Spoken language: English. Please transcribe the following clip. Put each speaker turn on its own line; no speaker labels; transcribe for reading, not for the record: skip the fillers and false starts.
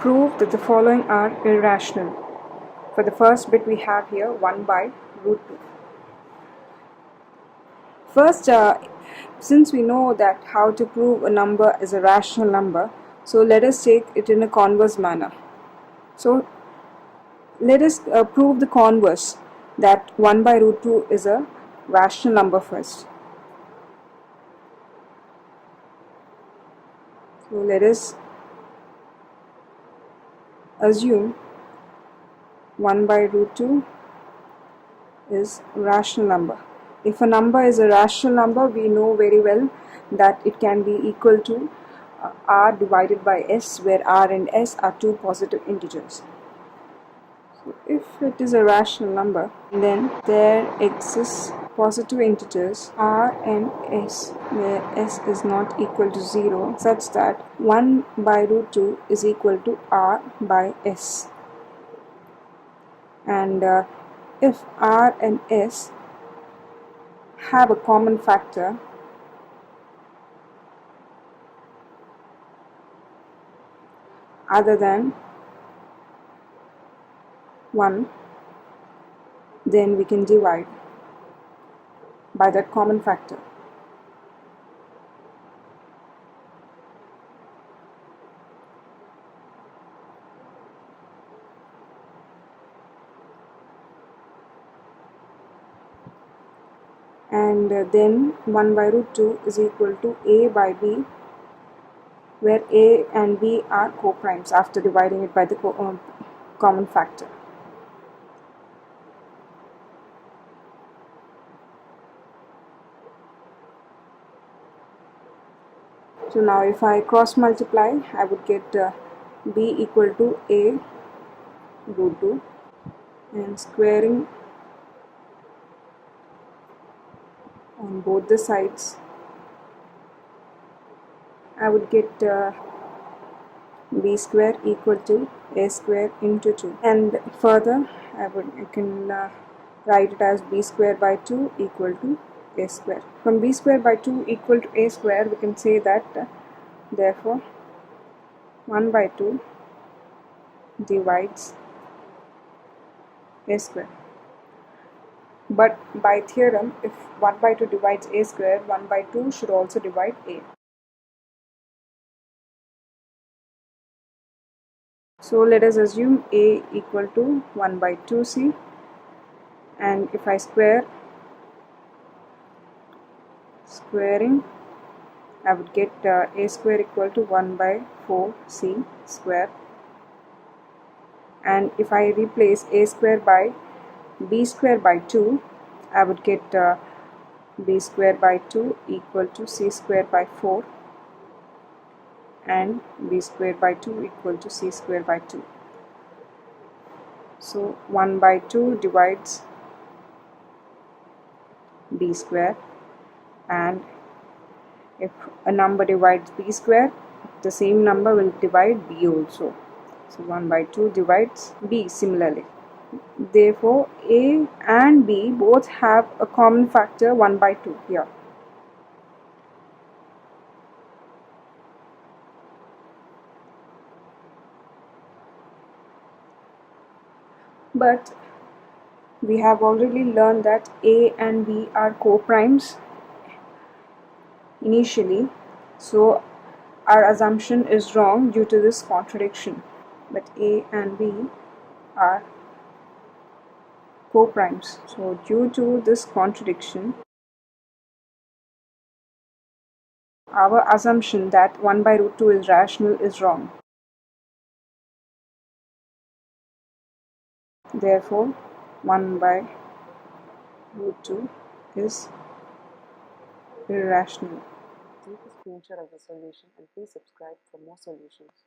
Prove that the following are irrational. For the first bit we have here 1 by root 2. First, since we know that how to prove a number is a rational number, so let us take it in a converse manner. So let us prove the converse, that 1 by root 2 is a rational number first. So let us assume 1 by root 2 is a rational number. If a number is a rational number, we know very well that it can be equal to r divided by s, where r and s are two positive integers. So if it is a rational number, then there exists positive integers r and s, where s is not equal to 0, such that 1 by root 2 is equal to r by s. And if r and s have a common factor, other than 1, then we can divide by that common factor. And then 1 by root 2 is equal to a by b, where a and b are co-primes after dividing it by the common factor. So now if I cross multiply, I would get b equal to a root 2, and squaring on both the sides, I would get b square equal to a square into 2, and further I can write it as b square by 2 equal to a square. From b square by 2 equal to a square, we can say that therefore 1 by 2 divides a square. But by theorem, if 1 by 2 divides a square, 1 by 2 should also divide a. So let us assume a equal to 1 by 2c, and if I squaring, I would get a square equal to 1 by 4c square, and if I replace a square by b square by 2, I would get b square by 2 equal to c square by 4, and b square by 2 equal to c square by 2. So 1 by 2 divides b square, and if a number divides b square, the same number will divide b also. So 1 by 2 divides b similarly. Therefore a and b both have a common factor 1 by 2 here. But we have already learned that a and b are co-primes initially, so our assumption is wrong due to this contradiction. But a and b are co-primes, so due to this contradiction, our assumption that 1 by root 2 is rational is wrong. Therefore 1 by root 2 is irrational.
Take a screenshot of the solution and please subscribe for more solutions.